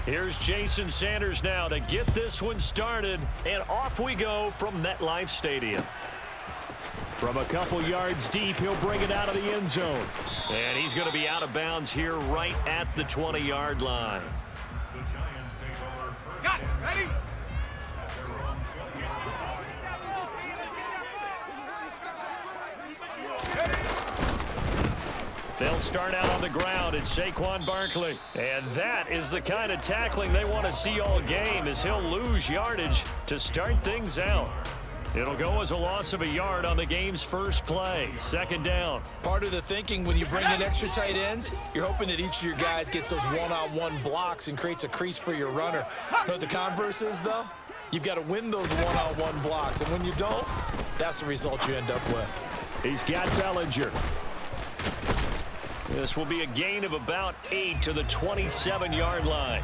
Here's Jason Sanders now to get this one started, and off we go from MetLife Stadium. From a couple yards deep, he'll bring it out of the end zone. And he's going to be out of bounds here right at the 20-yard line. Got it. Ready? They'll start out on the ground. It's Saquon Barkley. And that is the kind of tackling they want to see all game, as he'll lose yardage to start things out. It'll go as a loss of a yard on the game's first play. Second down. Part of the thinking when you bring in extra tight ends, you're hoping that each of your guys gets those one-on-one blocks and creates a crease for your runner. You know what the converse is, though? You've got to win those one-on-one blocks, and when you don't, that's the result you end up with. He's got Bellinger. This will be a gain of about 8 to the 27-yard line.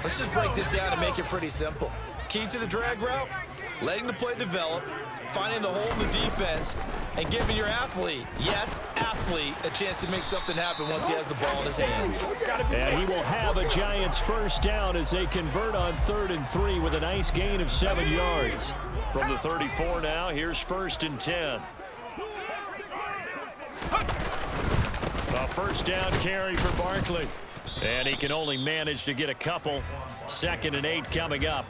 Let's just break this down and make it pretty simple. Key to the drag route, letting the play develop, finding the hole in the defense, and giving your athlete, yes, athlete, a chance to make something happen once he has the ball in his hands. And he will have a Giants first down as they convert on 3rd and 3 with a nice gain of 7 yards. From the 34 now, here's 1st and 10. A first down carry for Barkley. And he can only manage to get a couple. 2nd and 8 coming up.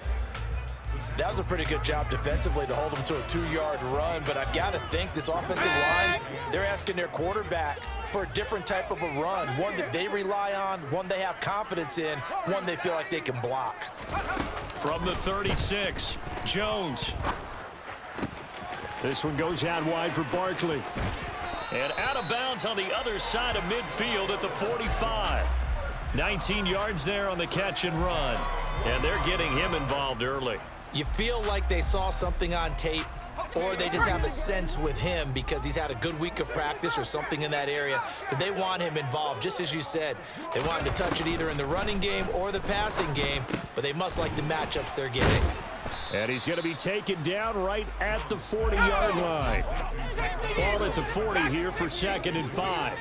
That was a pretty good job defensively to hold them to a 2-yard run, but I've got to think this offensive line, they're asking their quarterback for a different type of a run, one that they rely on, one they have confidence in, one they feel like they can block. From the 36, Jones. This one goes out wide for Barkley. And out of bounds on the other side of midfield at the 45. 19 yards there on the catch and run. And they're getting him involved early. You feel like they saw something on tape, or they just have a sense with him because he's had a good week of practice or something in that area that they want him involved. Just as you said, they want him to touch it either in the running game or the passing game, but they must like the matchups they're getting. And he's going to be taken down right at the 40-yard line. Ball at the 40 here for 2nd and 5.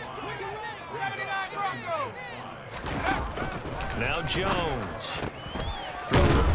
Now Jones.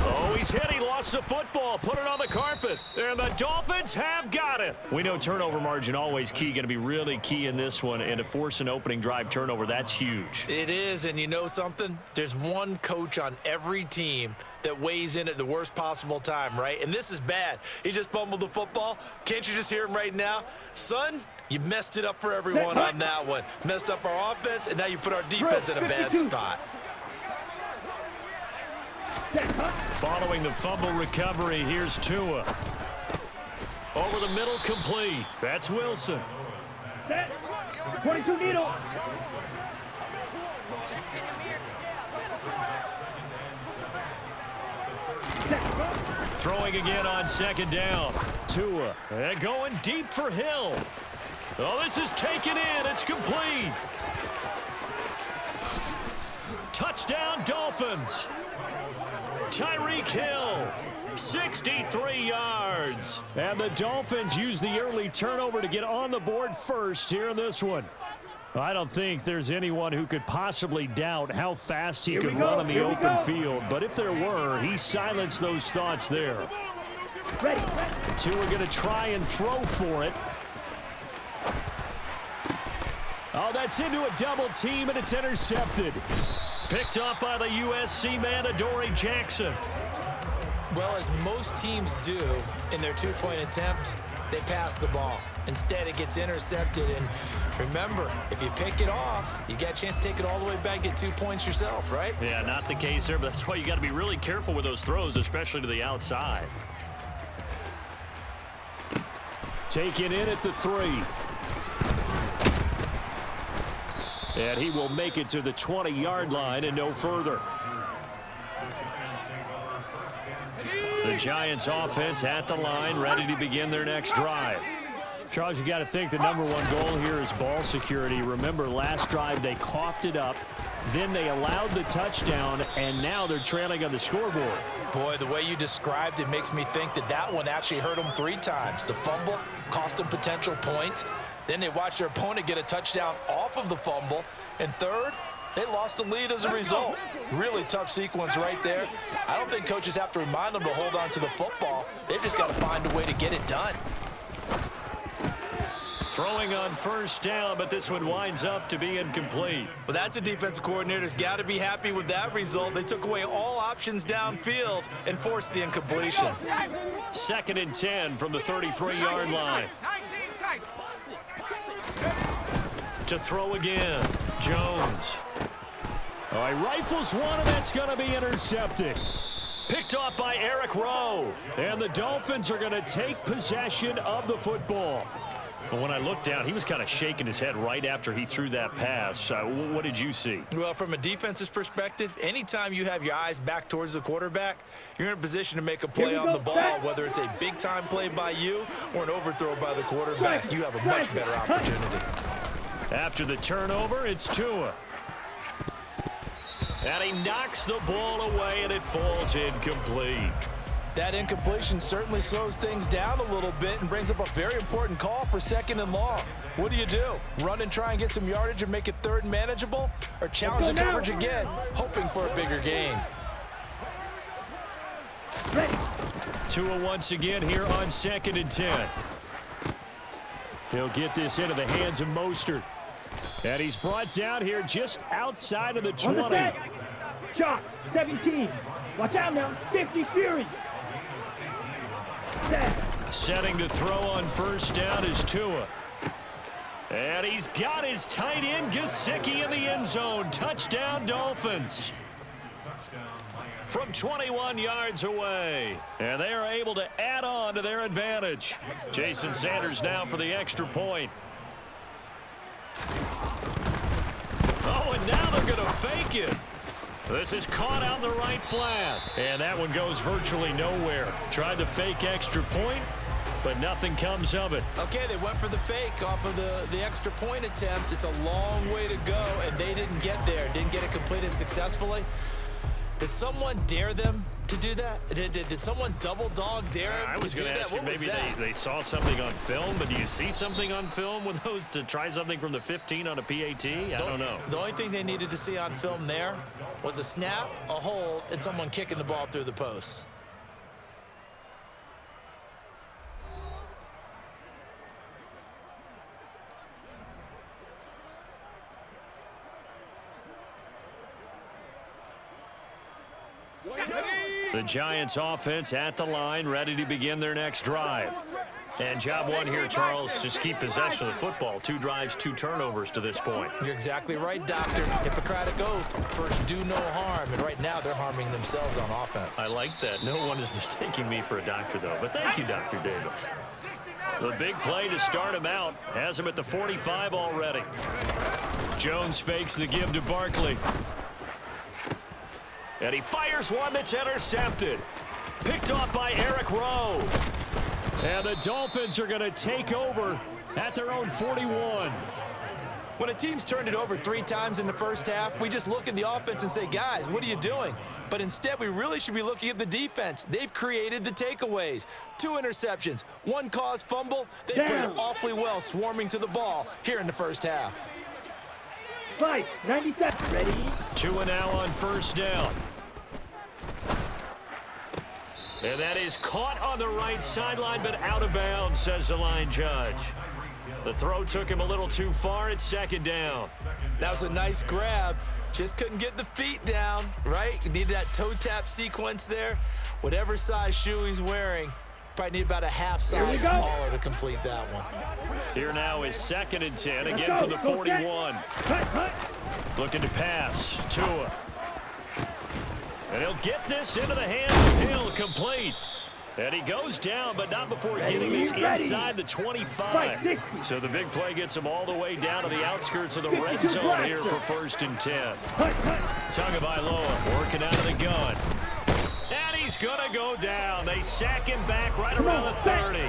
Oh, he's hit. He lost the football. Put it on the carpet. And the Dolphins have got it. We know turnover margin always key. Going to be really key in this one. And to force an opening drive turnover, that's huge. It is, and you know something? There's one coach on every team that weighs in at the worst possible time, right? And this is bad. He just fumbled the football. Can't you just hear him right now? Son, you messed it up for everyone on that one. Messed up our offense, and now you put our defense in a bad spot. Following the fumble recovery, here's Tua. Over the middle, complete. That's Wilson. 22 needle. Throwing again on 2nd down. Tua. And going deep for Hill. Oh, this is taken in. It's complete. Touchdown, Dolphins. Tyreek Hill, 63 yards. And the Dolphins use the early turnover to get on the board first here in this one. I don't think there's anyone who could possibly doubt how fast he could run on the open field. But if there were, he silenced those thoughts there. The two are going to try and throw for it. Oh, that's into a double team, and it's intercepted. Picked up by the USC man, Adoree Jackson. Well, as most teams do in their two-point attempt, they pass the ball. Instead, it gets intercepted. And remember, if you pick it off, you got a chance to take it all the way back, get 2 points yourself, right? Yeah, not the case there, but that's why you got to be really careful with those throws, especially to the outside. Taken in at the 3. And he will make it to the 20-yard line and no further. The Giants offense at the line, ready to begin their next drive. Charles, you got to think the #1 goal here is ball security. Remember, last drive they coughed it up, then they allowed the touchdown, and now they're trailing on the scoreboard. Boy, the way you described it makes me think that that one actually hurt them 3 times. The fumble cost them potential points. Then they watch their opponent get a touchdown off of the fumble. And third, They lost the lead as a result. Really tough sequence right there. I don't think coaches have to remind them to hold on to the football. They've just got to find a way to get it done. Throwing on first down, but this one winds up to be incomplete. Well, that's a defensive coordinator's got to be happy with that result. They took away all options downfield and forced the incompletion. 2nd and 10 from the 33-yard line. To throw again, Jones. All right, rifles one, and that's going to be intercepted. Picked off by Eric Rowe. And the Dolphins are going to take possession of the football. But when I looked down, he was kind of shaking his head right after he threw that pass. What did you see? Well, from a defense's perspective, anytime you have your eyes back towards the quarterback, you're in a position to make a play on the ball, whether it's a big-time play by you or an overthrow by the quarterback. You have a much better opportunity. After the turnover, it's Tua. And he knocks the ball away, and it falls incomplete. That incompletion certainly slows things down a little bit and brings up a very important call for 2nd and long. What do? Run and try and get some yardage and make it 3rd and manageable? Or challenge the coverage again, hoping for a bigger gain? Tua once again here on 2nd and 10. He'll get this into the hands of Mostert. And he's brought down here just outside of the 20. Shot, 17. Watch out now, 50 Fury. Setting to throw on first down is Tua. And he's got his tight end, Gesicki, in the end zone. Touchdown, Dolphins. From 21 yards away. And they are able to add on to their advantage. Jason Sanders now for the extra point. Oh, and now they're going to fake it. This is caught out in the right flat. And that one goes virtually nowhere. Tried to fake extra point, but nothing comes of it. Okay, they went for the fake off of the extra point attempt. It's a long way to go, and they didn't get there. Didn't get it completed successfully. Did someone dare them to do that? Did someone double dog dare them I was to do going to that? ask you, maybe they saw something on film, but do you see something on film with those to try something from the 15 on a PAT? I don't know. The only thing they needed to see on film there was a snap, a hold, and someone kicking the ball through the posts. The Giants offense at the line, ready to begin their next drive. And job one here, Charles, just keep possession of the football. 2 drives, 2 turnovers to this point. You're exactly right, Doctor. Hippocratic oath. First, do no harm. And right now, they're harming themselves on offense. I like that. No one is mistaking me for a doctor, though. But thank you, Dr. Davis. The big play to start him out. Has him at the 45 already. Jones fakes the give to Barkley. And he fires one that's intercepted. Picked off by Eric Rowe. And the Dolphins are going to take over at their own 41. When a team's turned it over 3 times in the first half, we just look at the offense and say, guys, what are you doing? But instead, we really should be looking at the defense. They've created the takeaways. 2 interceptions, 1 caused fumble. They played awfully well swarming to the ball here in the first half. 97, ready? Tua now on first down. And that is caught on the right sideline, but out of bounds, says the line judge. The throw took him a little too far at 2nd down. That was a nice grab. Just couldn't get the feet down, right? Needed that toe tap sequence there. Whatever size shoe he's wearing, probably need about a half size smaller to complete that one. Here now is 2nd and 10, again from the 41. Looking to pass, Tua. And he'll get this into the hands of Hill, complete. And he goes down, but not before getting this inside the 25. So the big play gets him all the way down to the outskirts of the red zone here for 1st and 10. Tagovailoa working out of the gun. And he's going to go down. They sack him back right around the 30.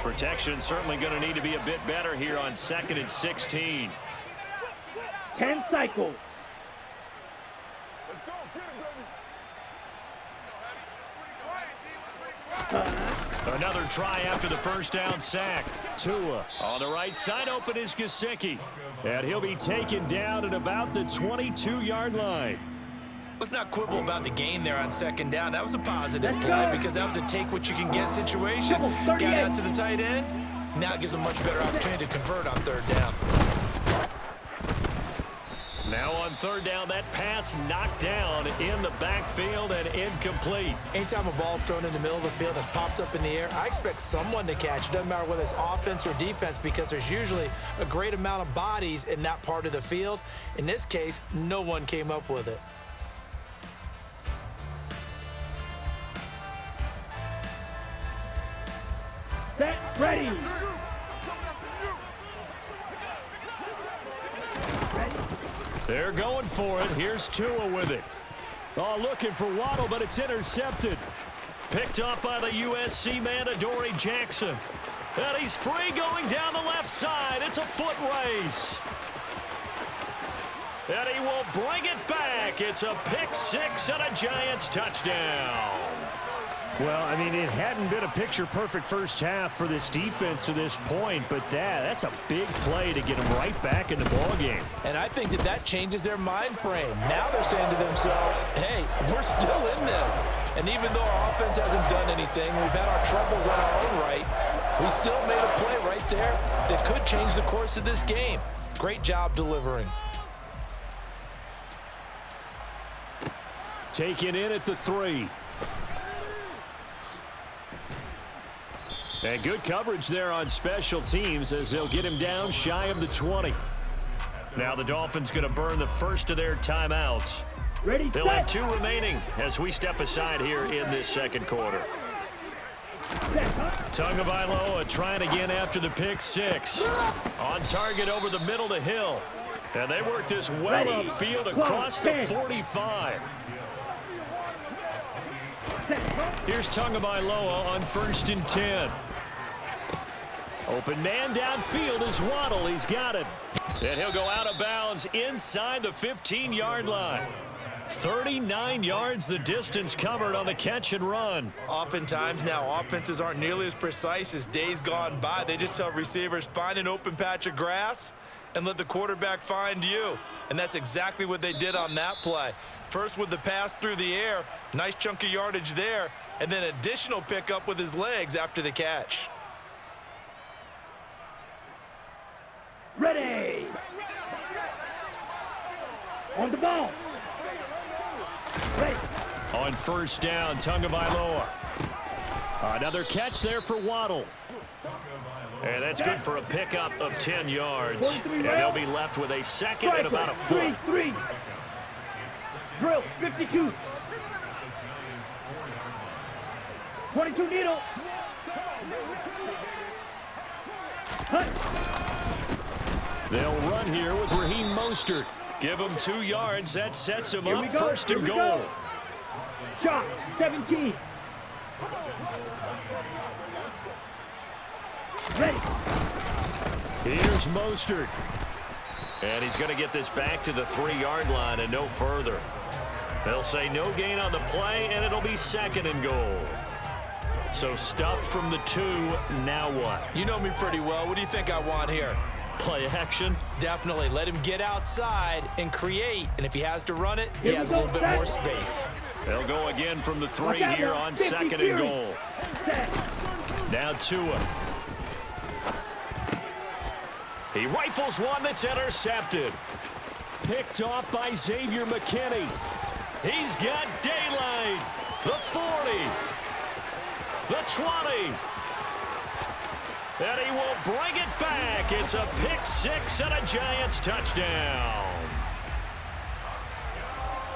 Protection certainly going to need to be a bit better here on 2nd and 16. 10 cycles. Another try after the first down sack. Tua on the right side, open is Gesicki. And he'll be taken down at about the 22-yard line. Let's not quibble about the gain there on second down. That was a positive play because that was a take-what-you-can-get situation. Got out to the tight end. Now it gives a much better opportunity to convert on third down. Now on third down, that pass knocked down in the backfield and incomplete. Anytime a ball's thrown in the middle of the field that's popped up in the air, I expect someone to catch. It doesn't matter whether it's offense or defense because there's usually a great amount of bodies in that part of the field. In this case, no one came up with it. Set, ready. They're going for it. Here's Tua with it. Oh, looking for Waddle, but it's intercepted. Picked up by the USC man, Adoree Jackson. And he's free going down the left side. It's a foot race. And he will bring it back. It's a pick six and a Giants touchdown. Well, I mean, it hadn't been a picture-perfect first half for this defense to this point, but that's a big play to get them right back in the ballgame. And I think that changes their mind frame. Now they're saying to themselves, hey, we're still in this. And even though our offense hasn't done anything, we've had our troubles on our own right, we still made a play right there that could change the course of this game. Great job delivering. Taken in at the 3. And good coverage there on special teams as they'll get him down shy of the 20. Now the Dolphins going to burn the first of their timeouts. Ready, They'll have 2 remaining as we step aside here in this second quarter. Tagovailoa trying again after the pick 6. On target over the middle to Hill. And they work this well upfield across the 45. Here's Tagovailoa on 1st and 10. Open man downfield is Waddle. He's got it. And he'll go out of bounds inside the 15-yard line. 39 yards the distance covered on the catch and run. Oftentimes now offenses aren't nearly as precise as days gone by. They just tell receivers, find an open patch of grass and let the quarterback find you. And that's exactly what they did on that play. First with the pass through the air, nice chunk of yardage there, and then additional pickup with his legs after the catch. Ready. On the ball. Ready. On 1st down, Tagovailoa. Another catch there for Waddle. And that's good for a pickup of 10 yards. And they'll be left with a second and about a foot. 3. Drill, 52. 22 needle. Hunt. They'll run here with Raheem Mostert. Give him 2 yards. That sets him up 1st and goal. Shot, 17. Ready. Here's Mostert. And he's going to get this back to the 3-yard line and no further. They'll say no gain on the play, and it'll be 2nd and goal. So stuffed from the 2, now what? You know me pretty well. What do you think I want here? Play action? Definitely. Let him get outside and create. And if he has to run it, he has a little bit more space. They'll go again from the 3 here on 2nd and goal. Now Tua. He rifles one that's intercepted. Picked off by Xavier McKinney. He's got daylight. The 40. The 20. And he will bring it back. It's a pick 6 and a Giants touchdown.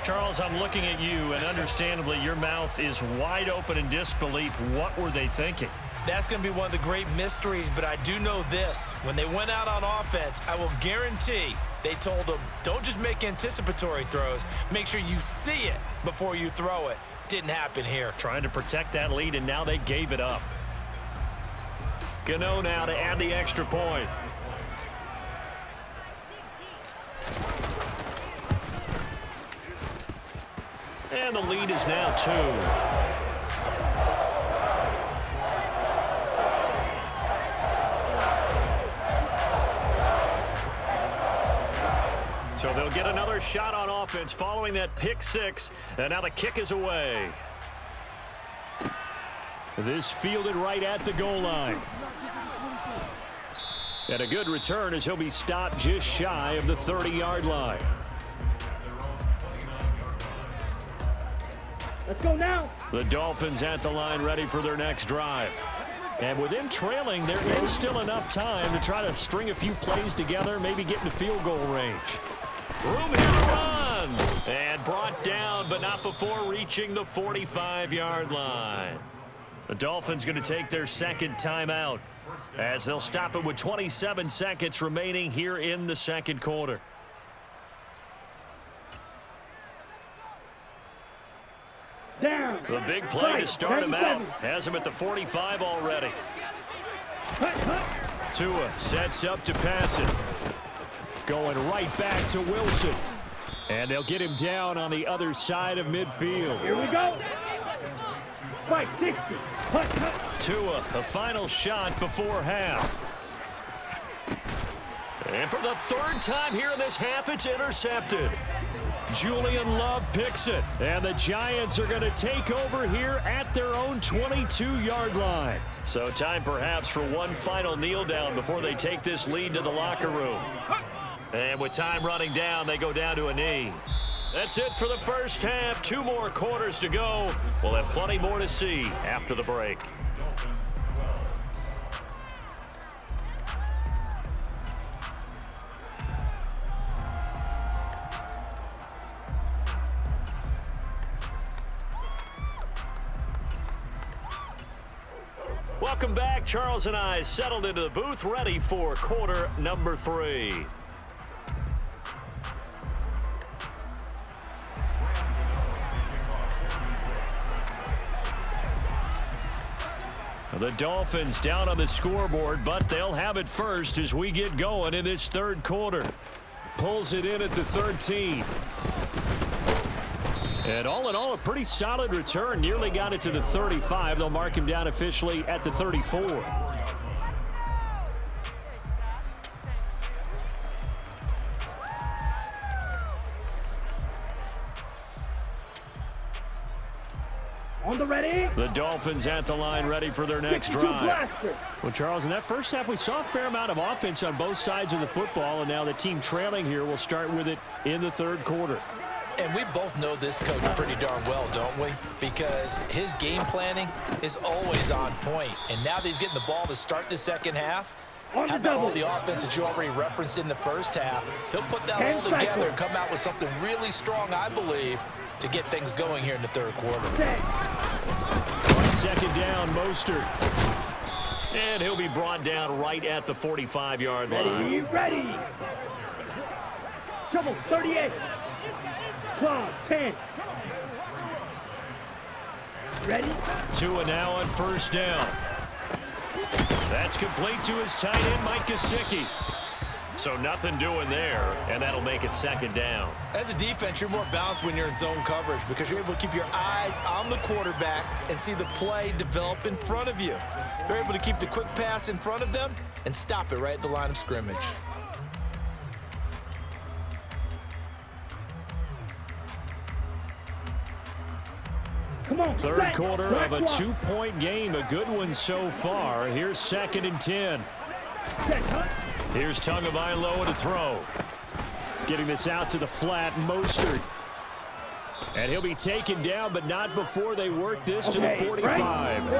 Charles, I'm looking at you, and understandably, your mouth is wide open in disbelief. What were they thinking? That's going to be one of the great mysteries, but I do know this. When they went out on offense, I will guarantee they told them, don't just make anticipatory throws. Make sure you see it before you throw it. Didn't happen here. Trying to protect that lead, and now they gave it up. Gano now to add the extra point. And the lead is now 2. get another shot on offense following that pick six, and now the kick is away. This fielded right at the goal line. And a good return as he'll be stopped just shy of the 30-yard line. Let's go now. The Dolphins at the line ready for their next drive. And with them trailing, there is still enough time to try to string a few plays together, maybe get into field goal range. Room here to run. And brought down, but not before reaching the 45-yard line. The Dolphins going to take their second timeout as they'll stop it with 27 seconds remaining here in the second quarter. Down. The big play to start him out. Has him at the 45 already. Tua sets up to pass it. Going right back to Wilson. And they'll get him down on the other side of midfield. Here we go. Spike, 60. Tua, the final shot before half. And for the third time here in this half, it's intercepted. Julian Love picks it. And the Giants are going to take over here at their own 22-yard line. So time perhaps for one final kneel down before they take this lead to the locker room. And with time running down, they go down to a knee. That's it for the first half. 2 more quarters to go. We'll have plenty more to see after the break. Welcome back. Charles and I settled into the booth, ready for quarter number 3. The Dolphins down on the scoreboard, but they'll have it first as we get going in this third quarter. Pulls it in at the 13. And all in all, a pretty solid return. Nearly got it to the 35. They'll mark him down officially at the 34. On the ready. The Dolphins at the line ready for their next drive. Well, Charles, in that first half, we saw a fair amount of offense on both sides of the football, and now the team trailing here will start with it in the third quarter. And we both know this coach pretty darn well, don't we? Because his game planning is always on point. And now that he's getting the ball to start the second half, how about all the offense that you already referenced in the first half? He'll put that all together and come out with something really strong, I believe, to get things going here in the third quarter. On second down, Mostert. And he'll be brought down right at the 45-yard line. Ready. Trouble, 38. Claw, 10. Ready? Tua now on first down. That's complete to his tight end, Mike Gesicki. So nothing doing there, and that'll make it second down. As a defense, you're more balanced when you're in zone coverage because you're able to keep your eyes on the quarterback and see the play develop in front of you. You're able to keep the quick pass in front of them and stop it right at the line of scrimmage. Come on. Third quarter of a 2-point game. A good one so far. Here's 2nd and 10. Here's Tagovailoa to throw. Getting this out to the flat, Mostert. And he'll be taken down, but not before they work this to the 45.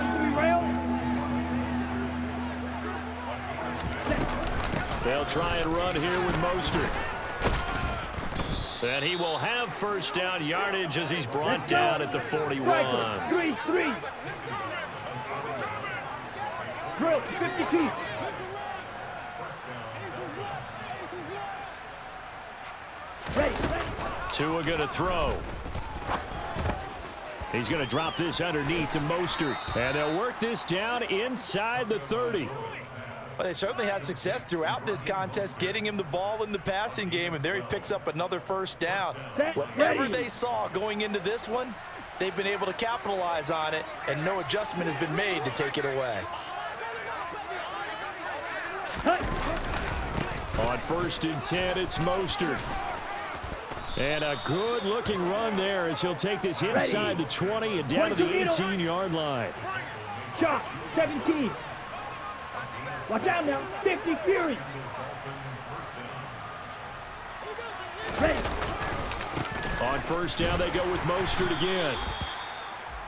They'll try and run here with Mostert. And he will have first down yardage as he's brought down at the 41. 3-3. Drill, 52. Ready. Tua going to throw. He's going to drop this underneath to Mostert. And they'll work this down inside the 30. Well, they certainly had success throughout this contest getting him the ball in the passing game, and there he picks up another first down. Whatever they saw going into this one, they've been able to capitalize on it, and no adjustment has been made to take it away. On 1st and 10, it's Mostert. And a good-looking run there as he'll take this inside the 20 and down to the 18-yard line. Shot, 17. Watch out now, 50 Fury. Ready. On first down, they go with Mostert again.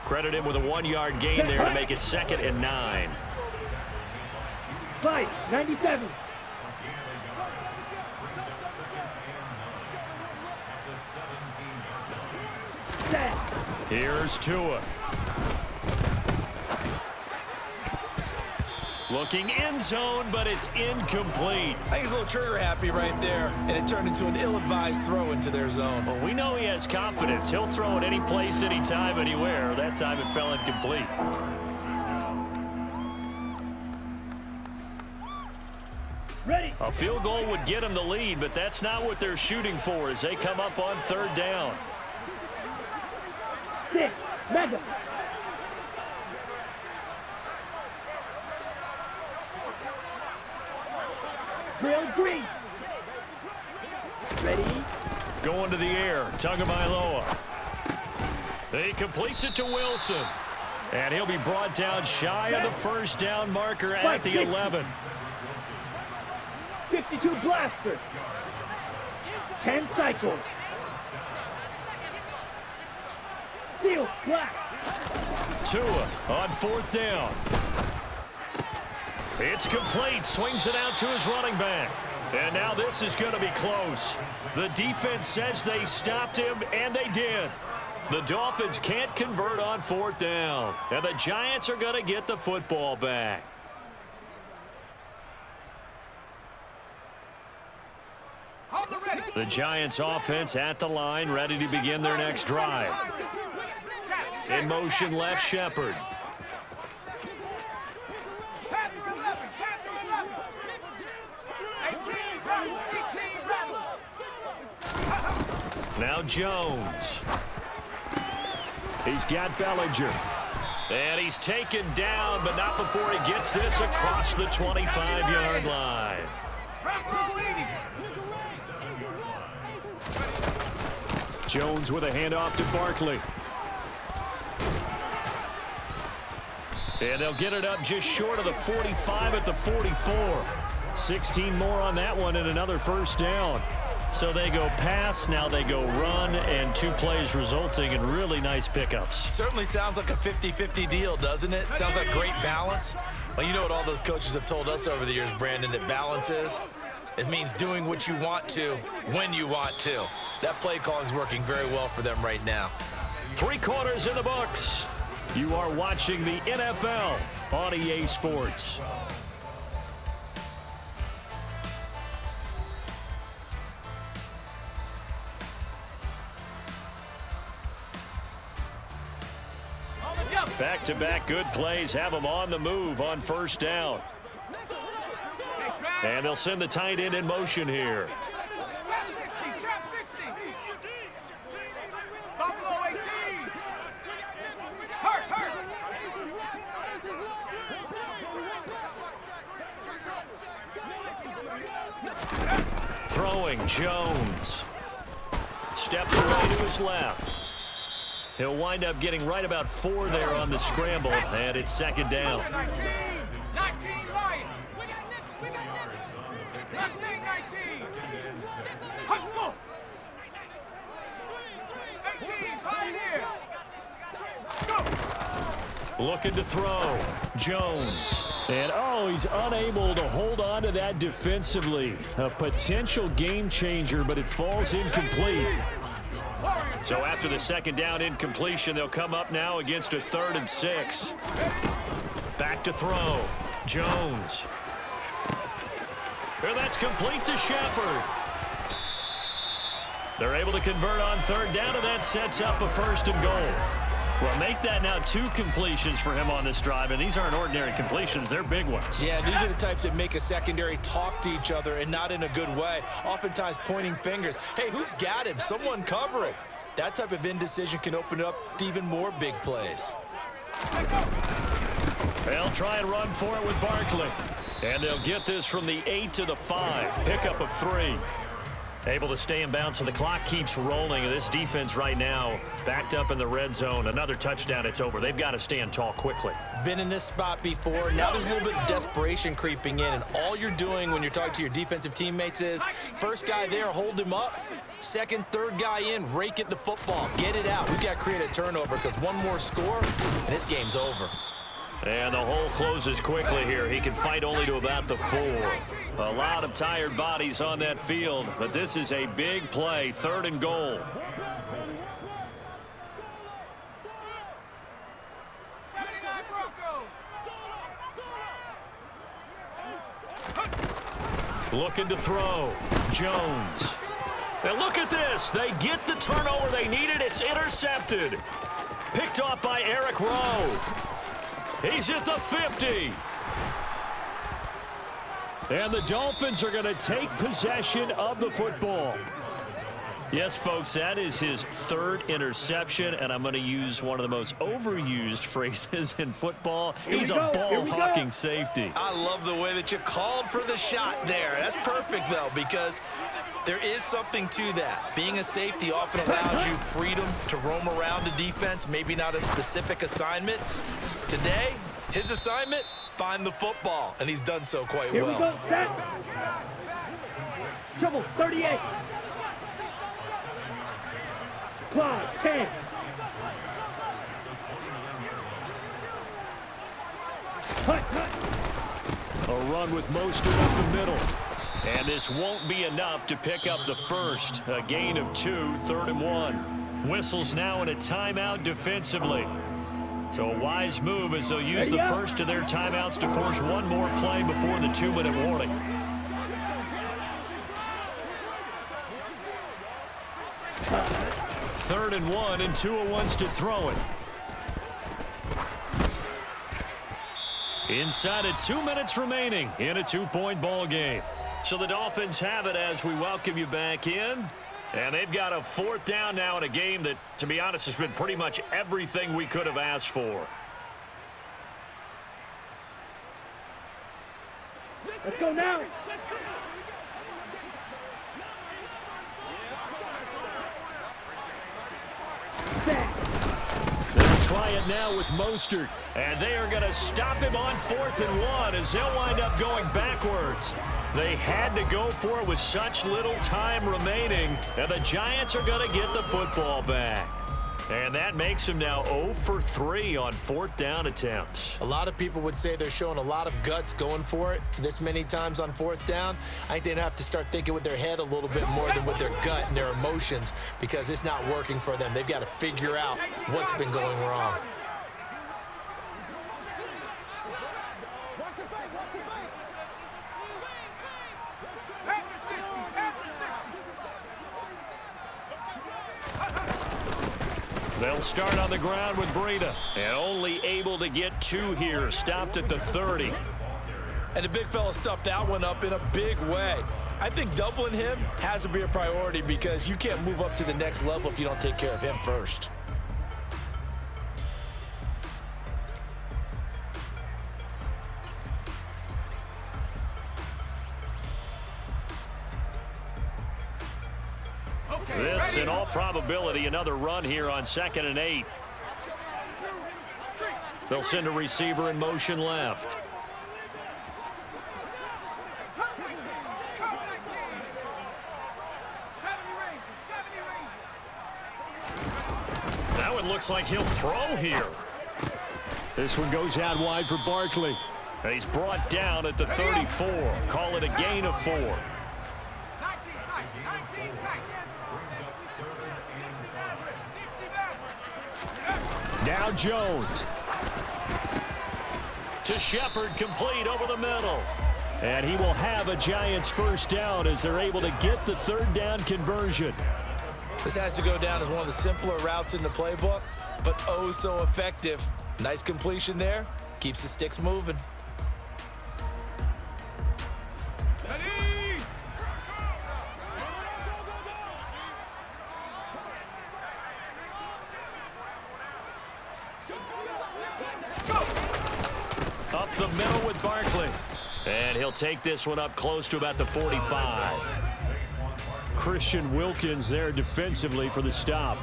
Credit him with a 1-yard gain there to make it 2nd and 9. Fight, 97. Set. Here's Tua. Looking end zone, but it's incomplete. I think he's a little trigger happy right there, and it turned into an ill-advised throw into their zone. Well, we know he has confidence. He'll throw it any place, anytime, anywhere. That time it fell incomplete. Ready. A field goal would get him the lead, but that's not what they're shooting for as they come up on 3rd down. 6. Mega. Real green. Ready. Going to the air. Tagovailoa. He completes it to Wilson. And he'll be brought down shy of the first down marker at the 11. 52 blaster. 10 cycles. Steel black. Tua on 4th down. It's complete. Swings it out to his running back. And now this is going to be close. The defense says they stopped him, and they did. The Dolphins can't convert on 4th down. And the Giants are going to get the football back. The Giants offense at the line, ready to begin their next drive. In motion left, Shepard. Now Jones. He's got Bellinger. And he's taken down, but not before he gets this across the 25-yard line. Jones with a handoff to Barkley. And they'll get it up just short of the 45 at the 44. 16 more on that one and another first down. So they go pass, now they go run, and 2 plays resulting in really nice pickups. Certainly sounds like a 50-50 deal, doesn't it? Sounds like great balance. Well, you know what all those coaches have told us over the years, Brandon, that balance is? It means doing what you want to when you want to. That play calling is working very well for them right now. 3 quarters in the books. You are watching the NFL on EA Sports. Back-to-back good plays have them on the move on first down. And they'll send the tight end in motion here. Trap 60. Buffalo 18. Hurt. Throwing Jones. Steps away to his left. He'll wind up getting right about 4 there on the scramble, and it's 2nd down. 19 Lion. We got Nick. Last name 19. Go. 18 Pioneer. Go. Looking to throw. Jones. And, he's unable to hold on to that defensively. A potential game changer, but it falls incomplete. So after the 2nd down incompletion, they'll come up now against a 3rd and 6. Back to throw. Jones. And that's complete to Shepard. They're able to convert on 3rd down, and that sets up a 1st and goal. Well, make that now 2 completions for him on this drive, and these aren't ordinary completions. They're big ones. Yeah, these are the types that make a secondary talk to each other and not in a good way, oftentimes pointing fingers. Hey, who's got him? Someone cover it. That type of indecision can open up to even more big plays. They'll try and run for it with Barkley. And they'll get this from the 8 to the 5. Pickup of 3. Able to stay in bounds, so the clock keeps rolling. This defense right now backed up in the red zone. Another touchdown, it's over. They've got to stand tall quickly. Been in this spot before. Now there's a little bit of desperation creeping in, and all you're doing when you're talking to your defensive teammates is first guy there, hold him up. Second, third guy in, rake at the football. Get it out. We've got to create a turnover because one more score, and this game's over. And the hole closes quickly here. He can fight only to about the 4. A lot of tired bodies on that field, but this is a big play. 3rd and goal. Looking to throw. Jones. And look at this. They get the turnover they needed. It's intercepted. Picked off by Eric Rowe. He's at the 50. And the Dolphins are going to take possession of the football. Yes, folks, that is his 3rd interception, and I'm going to use one of the most overused phrases in football. He's a ball-hawking safety. I love the way that you called for the shot there. That's perfect, though, because there is something to that. Being a safety often allows you freedom to roam around the defense, maybe not a specific assignment. Today, his assignment, find the football, and he's done so quite well. Here we go, set. Trouble, 38. Clock, 10. A run with Mostert up the middle. And this won't be enough to pick up the first. A gain of 2, 3rd and 1. Whistles now in a timeout defensively. So a wise move as they'll use the first of their timeouts to force one more play before the 2-minute warning. Third and 1, and Tua wants to throw it. Inside of 2 minutes remaining in a 2-point ball game. So the Dolphins have it as we welcome you back in. And they've got a 4th down now in a game that, to be honest, has been pretty much everything we could have asked for. Let's go now. They'll try it now with Mostert. And they are going to stop him on 4th and 1 as they'll wind up going backwards. They had to go for it with such little time remaining, and the Giants are going to get the football back. And that makes them now 0 for 3 on 4th down attempts. A lot of people would say they're showing a lot of guts going for it this many times on 4th down. I think they'd have to start thinking with their head a little bit more than with their gut and their emotions because it's not working for them. They've got to figure out what's been going wrong. They'll start on the ground with Breida. And only able to get 2 here. Stopped at the 30. And the big fella stuffed that one up in a big way. I think doubling him has to be a priority because you can't move up to the next level if you don't take care of him first. This, in all probability, another run here on 2nd and 8. They'll send a receiver in motion left. That one looks like he'll throw here. This one goes out wide for Barkley. And he's brought down at the 34. Call it a gain of 4. Now Jones. To Shepard, complete over the middle. And he will have a Giants 1st down as they're able to get the 3rd down conversion. This has to go down as one of the simpler routes in the playbook, but oh so effective. Nice completion there. Keeps the sticks moving. Up the middle with Barkley. And he'll take this one up close to about the 45. Christian Wilkins there defensively for the stop.